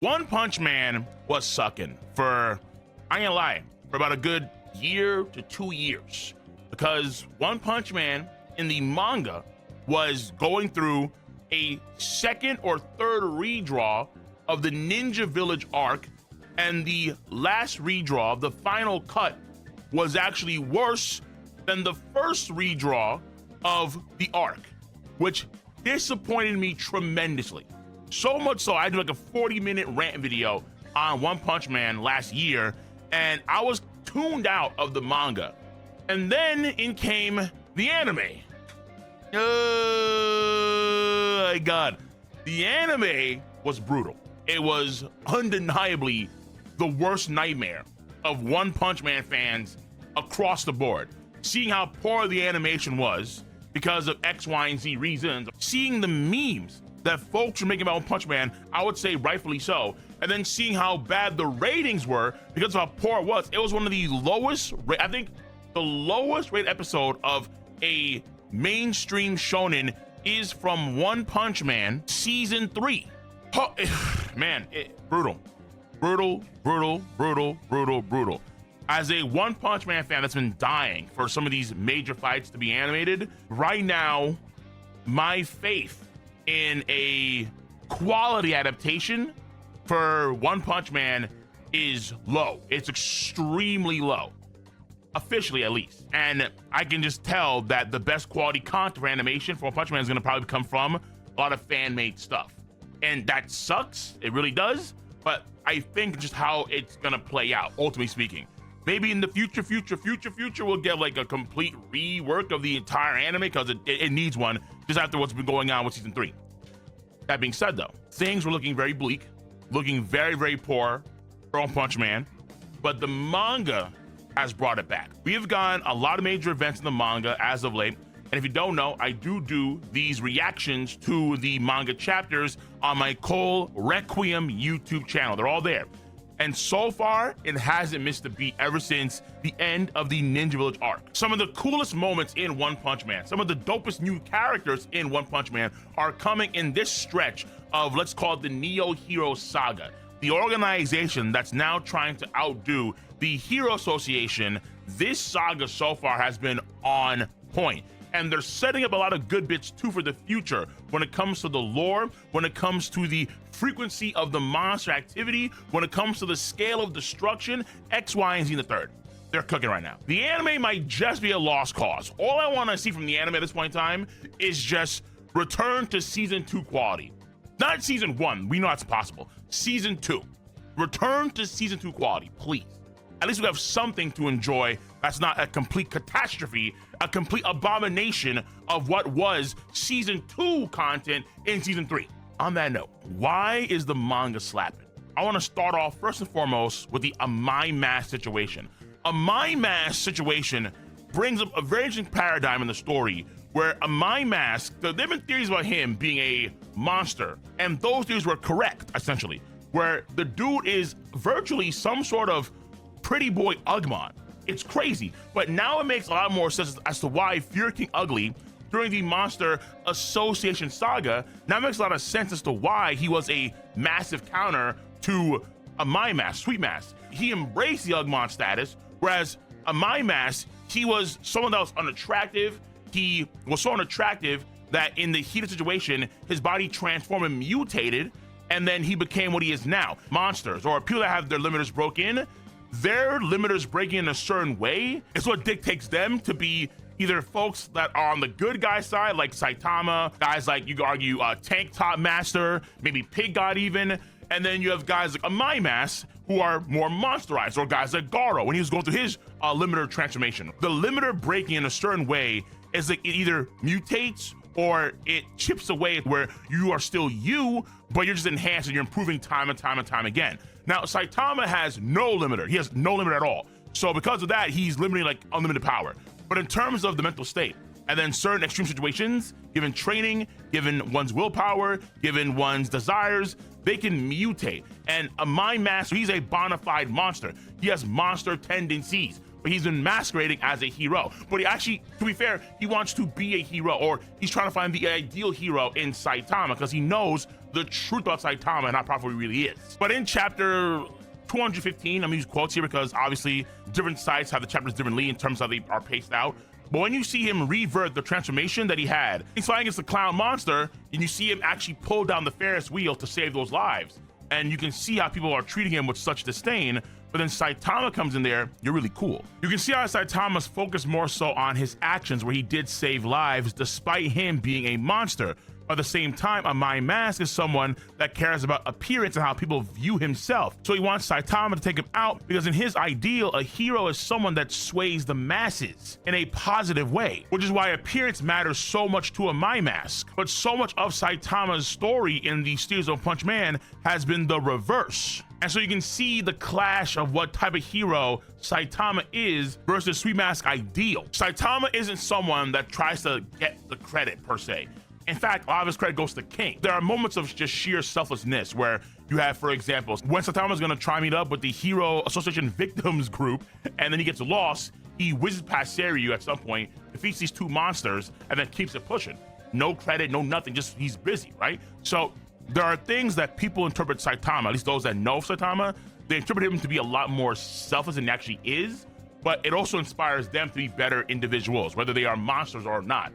One Punch Man was sucking for, I ain't gonna lie, for about a good year to 2 years, because One Punch Man in the manga was going through a second or third redraw of the Ninja Village arc, and the last redraw, the final cut, was actually worse than the first redraw of the arc, which disappointed me tremendously. So much so, I did like a 40-minute rant video on One Punch Man last year, and I was tuned out of the manga. And then in came the anime. Oh my God. The anime was brutal. It was undeniably the worst nightmare of One Punch Man fans across the board. Seeing how poor the animation was because of X, Y, and Z reasons, seeing the memes that folks were making about One Punch Man, I would say rightfully so, and then seeing how bad the ratings were because of how poor it was one of the lowest, I think the lowest rated episode of a mainstream shonen is from One Punch Man season 3. Oh, man, brutal. As a One Punch Man fan that's been dying for some of these major fights to be animated, right now, my faith in a quality adaptation for One Punch Man is low. It's extremely low, officially at least. And I can just tell that the best quality content for animation for One Punch Man is gonna probably come from a lot of fan-made stuff. And that sucks, it really does, but I think just how it's gonna play out, ultimately speaking. Maybe in the future, we'll get like a complete rework of the entire anime, because it needs one just after what's been going on with season 3. That being said though, things were looking very bleak, looking very, very poor for One Punch Man, but the manga has brought it back. We have gotten a lot of major events in the manga as of late, and if you don't know, I do these reactions to the manga chapters on my Cole Requiem YouTube channel. They're all there. And so far, it hasn't missed a beat ever since the end of the Ninja Village arc. Some of the coolest moments in One Punch Man, some of the dopest new characters in One Punch Man are coming in this stretch of, let's call it the Neo Hero Saga. The organization that's now trying to outdo the Hero Association. This saga so far has been on point. And they're setting up a lot of good bits too for the future when it comes to the lore, when it comes to the frequency of the monster activity, when it comes to the scale of destruction, X, Y, and Z in the third. They're cooking right now. The anime might just be a lost cause. All I want to see from the anime at this point in time is just return to season 2 quality. Not season 1, we know that's possible. Season 2. Return to season 2 quality, please. At least we have something to enjoy that's not a complete catastrophe, a complete abomination of what was season 2 content in season 3. On that note, why is the manga slapping? I want to start off first and foremost with the Amai Mask situation. Amai Mask situation brings up a very interesting paradigm in the story where Amai Mask, there have been theories about him being a monster, and those theories were correct, essentially, where the dude is virtually some sort of pretty boy Ugmon. It's crazy, but now it makes a lot more sense as to why Fury King Ugly during the Monster Association saga now makes a lot of sense as to why he was a massive counter to Amai Mask, Sweet Mask. He embraced the Ugmon status, whereas Amai Mask, he was someone that was unattractive. He was so unattractive that in the heated situation, his body transformed and mutated, and then he became what he is now. Monsters, or people that have their limiters broken, their limiters breaking in a certain way is what dictates them to be either folks that are on the good guy side, like Saitama, guys like, you could argue, Tank Top Master, maybe Pig God even, and then you have guys like Amai Mask who are more monsterized, or guys like Garo when he was going through his limiter transformation. The limiter breaking in a certain way is like it either mutates or it chips away where you are still you, but you're just enhanced and you're improving time and time again. Now, Saitama has no limiter. He has no limit at all. So because of that, he's limiting like unlimited power. But in terms of the mental state, and then certain extreme situations, given training, given one's willpower, given one's desires, they can mutate. And Amai Mask, he's a bona fide monster. He has monster tendencies. but he's been masquerading as a hero. But he actually, to be fair, he wants to be a hero, or he's trying to find the ideal hero in Saitama because he knows the truth about Saitama and how powerful he really is. But in chapter 215, I'm gonna use quotes here because obviously different sites have the chapters differently in terms of how they are paced out. But when you see him revert the transformation that he had, he's fighting against the clown monster, and you see him actually pull down the Ferris wheel to save those lives. And you can see how people are treating him with such disdain. But then Saitama comes in there, you're really cool. You can see how Saitama's focused more so on his actions, where he did save lives despite him being a monster. At the same time, a Mai Mask is someone that cares about appearance and how people view himself. So he wants Saitama to take him out because in his ideal, a hero is someone that sways the masses in a positive way, which is why appearance matters so much to a Mai Mask. But so much of Saitama's story in the Steel Zone Punch Man has been the reverse. And so you can see the clash of what type of hero Saitama is versus Sweet Mask ideal. Saitama isn't someone that tries to get the credit per se. In fact, a lot of his credit goes to King. There are moments of just sheer selflessness where you have, for example, when Saitama's gonna try meet up with the Hero Association Victims group, and then he gets lost, he whizzes past Seiryu at some point, defeats these two monsters, and then keeps it pushing. No credit, no nothing, just he's busy, right? So there are things that people interpret Saitama, at least those that know Saitama, they interpret him to be a lot more selfless than he actually is, but it also inspires them to be better individuals, whether they are monsters or not.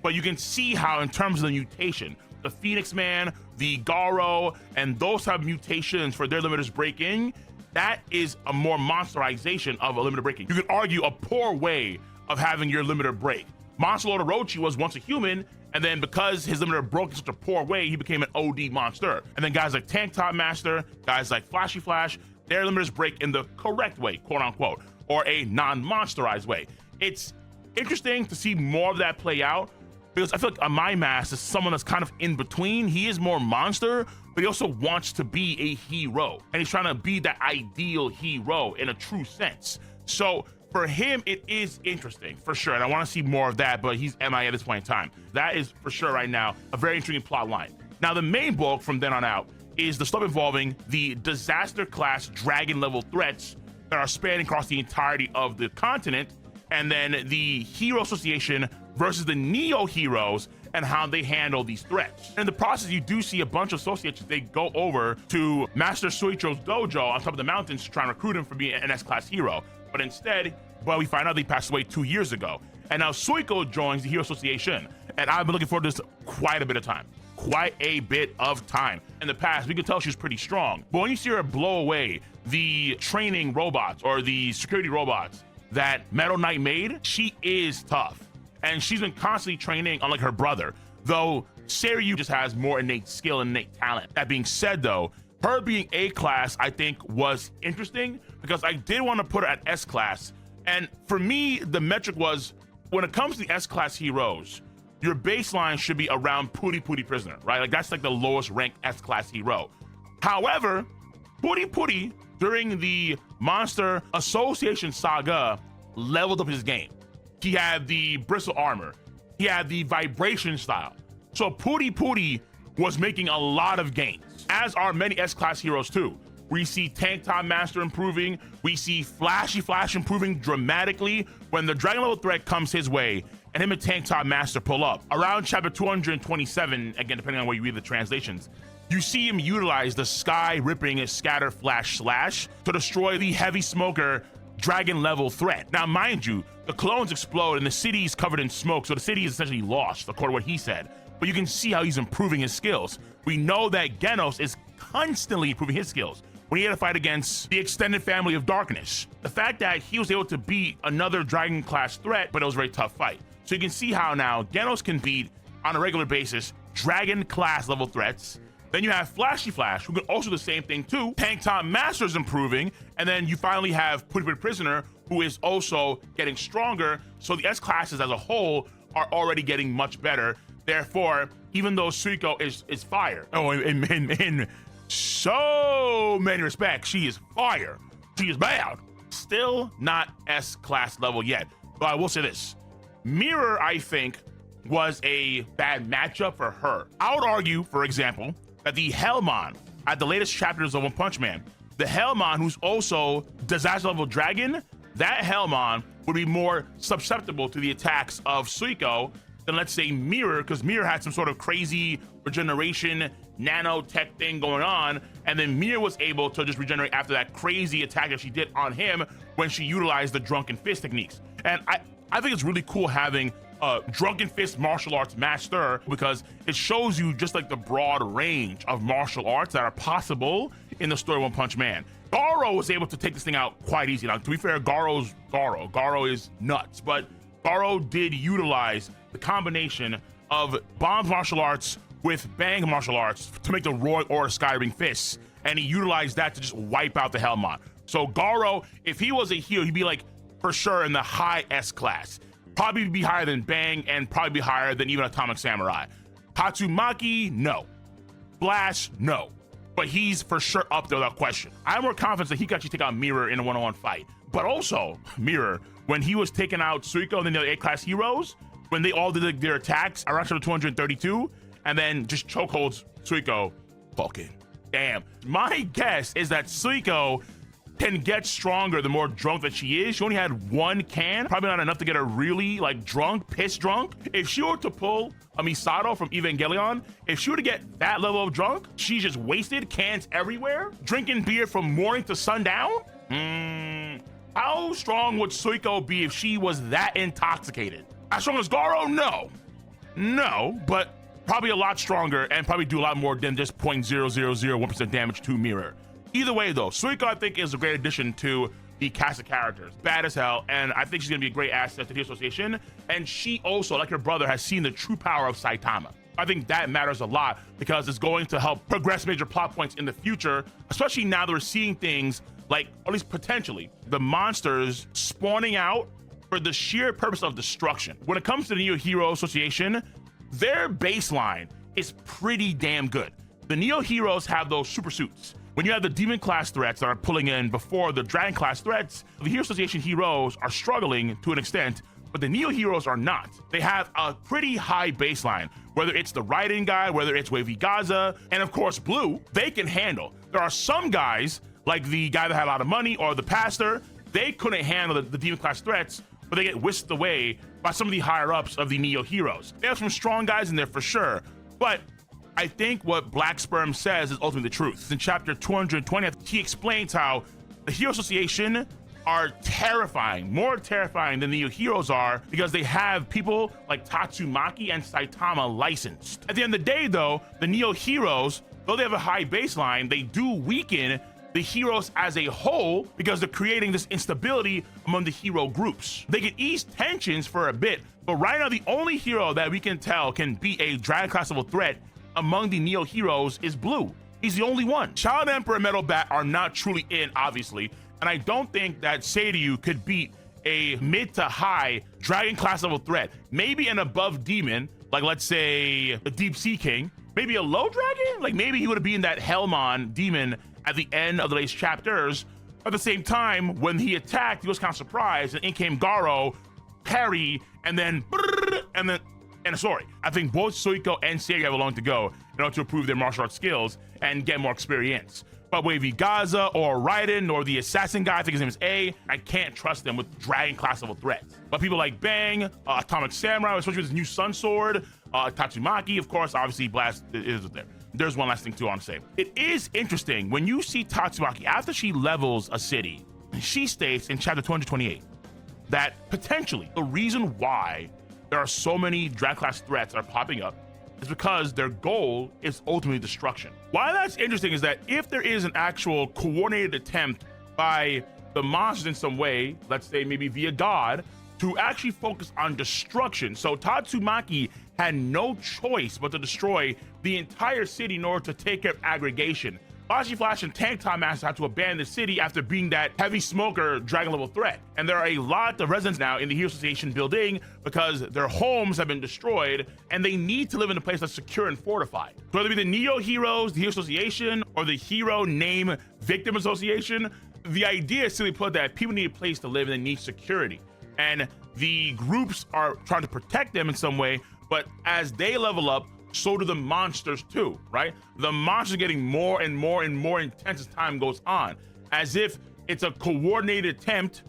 But you can see how in terms of the mutation, the Phoenix Man, the Garo, and those type of mutations for their limiters break-in, that is a more monsterization of a limiter break-in. You could argue a poor way of having your limiter break. Monster Lord Orochi was once a human, and then because his limiter broke in such a poor way, he became an OD monster. And then guys like Tank Top Master, guys like Flashy Flash, their limiters break in the correct way, quote unquote, or a non-monsterized way. It's interesting to see more of that play out, because I feel like a Mai Mask is someone that's kind of in between. He is more monster, but he also wants to be a hero. And he's trying to be that ideal hero in a true sense. So for him, it is interesting, for sure. And I want to see more of that, but he's MIA at this point in time. That is, for sure, right now, a very intriguing plot line. Now, the main bulk from then on out is the stuff involving the disaster-class dragon-level threats that are spanning across the entirety of the continent, and then the Hero Association versus the Neo Heroes and how they handle these threats. In the process, you do see a bunch of associates, they go over to Master Suicho's dojo on top of the mountains to try and recruit him for being an S-class hero. But instead, well, we find out they passed away 2 years ago. And now Suiko joins the Hero Association. And I've been looking forward to this quite a bit of time. Quite a bit of time. In the past, we could tell she was pretty strong. But when you see her blow away the training robots or the security robots that Metal Knight made, she is tough. And she's been constantly training, unlike her brother, though Seiryu just has more innate skill and innate talent. That being said, though, her being A-class, I think, was interesting because I did want to put her at S-class. And for me, the metric was, when it comes to the S-class heroes, your baseline should be around Puri Puri Prisoner, right? Like, that's like the lowest ranked S-class hero. However, Puri Puri, during the Monster Association saga, leveled up his game. He had the bristle armor. He had the vibration style. So Puri Puri was making a lot of gains, as are many S-class heroes too. We see Tank Top Master improving. We see Flashy Flash improving dramatically when the dragon level threat comes his way and him and Tank Top Master pull up. Around chapter 227, again, depending on where you read the translations, you see him utilize the Sky Ripping Scatter Flash Slash to destroy the Heavy Smoker dragon level threat. Now, mind you, the clones explode and the city is covered in smoke, so the city is essentially lost, according to what he said. But you can see how he's improving his skills. We know that Genos is constantly improving his skills when he had to fight against the extended family of darkness. The fact that he was able to beat another dragon class threat, but it was a very tough fight. So you can see how now Genos can beat, on a regular basis, dragon class level threats. Then you have Flashy Flash, who can also do the same thing too. Tank Top Master's improving, and then you finally have Puri Puri Prisoner, who is also getting stronger. So the S classes as a whole are already getting much better. Therefore, even though Suiko is fire, in so many respects, she is fire. She is bad. Still not S class level yet. But I will say this: Mirror, I think, was a bad matchup for her. I would argue, for example, that the Hellmon at the latest chapters of One Punch Man, the Hellmon, who's also disaster level dragon, that Hellmon would be more susceptible to the attacks of Suiko than, let's say, Mirror, because Mirror had some sort of crazy regeneration nanotech thing going on, and then Mirror was able to just regenerate after that crazy attack that she did on him when she utilized the Drunken Fist techniques. And I think it's really cool having a Drunken Fist martial arts master, because it shows you just like the broad range of martial arts that are possible in the story of One Punch Man. Garo was able to take this thing out quite easy. Now, to be fair, Garo is nuts, but Garo did utilize the combination of Bomb's martial arts with Bang martial arts to make the Roy or Skyring Fists, and he utilized that to just wipe out the Hellmon. So Garo, if he was a heel, he'd be like for sure in the high S class. Probably be higher than Bang, and probably be higher than even Atomic Samurai. Tatsumaki, no. Blast, no. But he's for sure up there without question. I have more confidence that he could actually take out Mirror in a one-on-one fight. But also, Mirror, when he was taking out Suiko and then the other A-class heroes, when they all did their attacks around chapter 232, and then just chokeholds Suiko, fucking damn. My guess is that Suiko can get stronger the more drunk that she is. She only had one can, probably not enough to get her really like drunk, pissed drunk. If she were to pull a Misato from Evangelion, if she were to get that level of drunk, she's just wasted, cans everywhere, drinking beer from morning to sundown. How strong would Suiko be if she was that intoxicated? As strong as Garo? No, but probably a lot stronger and probably do a lot more than just 0.0001% damage to Mirror. Either way though, Suiko I think is a great addition to the cast of characters. Bad as hell, and I think she's gonna be a great asset to the association. And she also, like her brother, has seen the true power of Saitama. I think that matters a lot because it's going to help progress major plot points in the future, especially now that we're seeing things like, at least potentially, the monsters spawning out for the sheer purpose of destruction. When it comes to the Neo Hero Association, their baseline is pretty damn good. The Neo Heroes have those super suits. When you have the demon class threats that are pulling in before the dragon class threats, the Hero Association heroes are struggling to an extent, but the Neo Heroes are not. They have a pretty high baseline, whether it's the Raiden guy, whether it's Wavy Gaza, and of course Blue, they can handle. There are some guys, like the guy that had a lot of money or the pastor, they couldn't handle the demon class threats, but they get whisked away by some of the higher ups of the Neo Heroes. They have some strong guys in there for sure, but I think what Black Sperm says is ultimately the truth. In chapter 220, he explains how the Hero Association are terrifying, more terrifying than the Neo Heroes are, because they have people like Tatsumaki and Saitama licensed. At the end of the day though, the Neo Heroes, though they have a high baseline, they do weaken the heroes as a whole because they're creating this instability among the hero groups. They can ease tensions for a bit, but right now the only hero that we can tell can be a dragon class level threat among the Neo Heroes is Blue. He's the only one. Child Emperor and Metal Bat are not truly in, obviously, and I don't think that Seiryu could beat a mid to high dragon class level threat. Maybe an above demon, like let's say a Deep Sea King. Maybe a low dragon? Like maybe he would have been that Hellmon demon at the end of the latest chapters. At the same time, when he attacked, he was kind of surprised, and in came Garo, parry, and sorry, I think both Suiko and Seiryu have a long to go in order to improve their martial arts skills and get more experience. But Wavy Gaza or Raiden or the assassin guy, I think his name is A, I can't trust them with dragon class level threats. But people like Bang, Atomic Samurai, especially with his new Sun Sword, Tatsumaki, of course, obviously Blast is there. There's one last thing too I want to say. It is interesting when you see Tatsumaki after she levels a city, she states in chapter 228 that potentially the reason why there are so many dragon class threats that are popping up is because their goal is ultimately destruction. Why that's interesting is that if there is an actual coordinated attempt by the monsters in some way, let's say maybe via God, to actually focus on destruction. So Tatsumaki had no choice but to destroy the entire city in order to take care of aggregation. Flashy Flash and Tank Top Master had to abandon the city after being that heavy smoker dragon level threat. And there are a lot of residents now in the Hero Association building because their homes have been destroyed and they need to live in a place that's secure and fortified. So whether it be the Neo Heroes, the Hero Association, or the Hero Name Victim Association, the idea is simply put that people need a place to live and they need security. And the groups are trying to protect them in some way, but as they level up, so do the monsters too, right? The monsters are getting more and more and more intense as time goes on, as if it's a coordinated attempt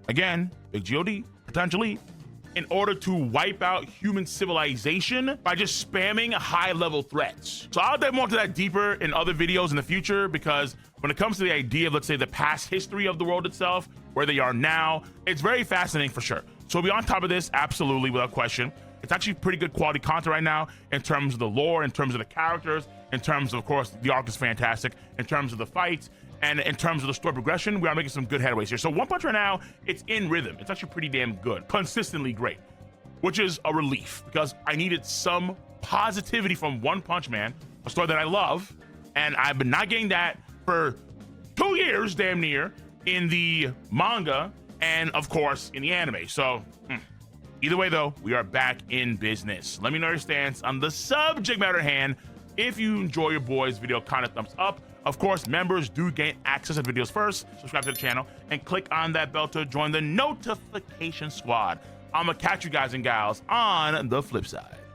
again, big God, potentially, in order to wipe out human civilization by just spamming high-level threats. So I'll dive more into that deeper in other videos in the future, because when it comes to the idea of, let's say, the past history of the world itself, where they are now, it's very fascinating for sure. So we'll be on top of this, absolutely, without question. It's actually pretty good quality content right now in terms of the lore, in terms of the characters, in terms of course, the arc is fantastic, in terms of the fights, and in terms of the story progression, we are making some good headways here. So One Punch right now, it's in rhythm. It's actually pretty damn good, consistently great, which is a relief because I needed some positivity from One Punch Man, a story that I love, and I've been not getting that for 2 years, damn near, in the manga and of course in the anime. So either way though, we are back in business. Let me know your stance on the subject matter at hand. If you enjoy your boys video, kind of thumbs up. Of course, members do gain access to videos first. Subscribe to the channel and click on that bell to join the notification squad. I'm gonna catch you guys and gals on the flip side.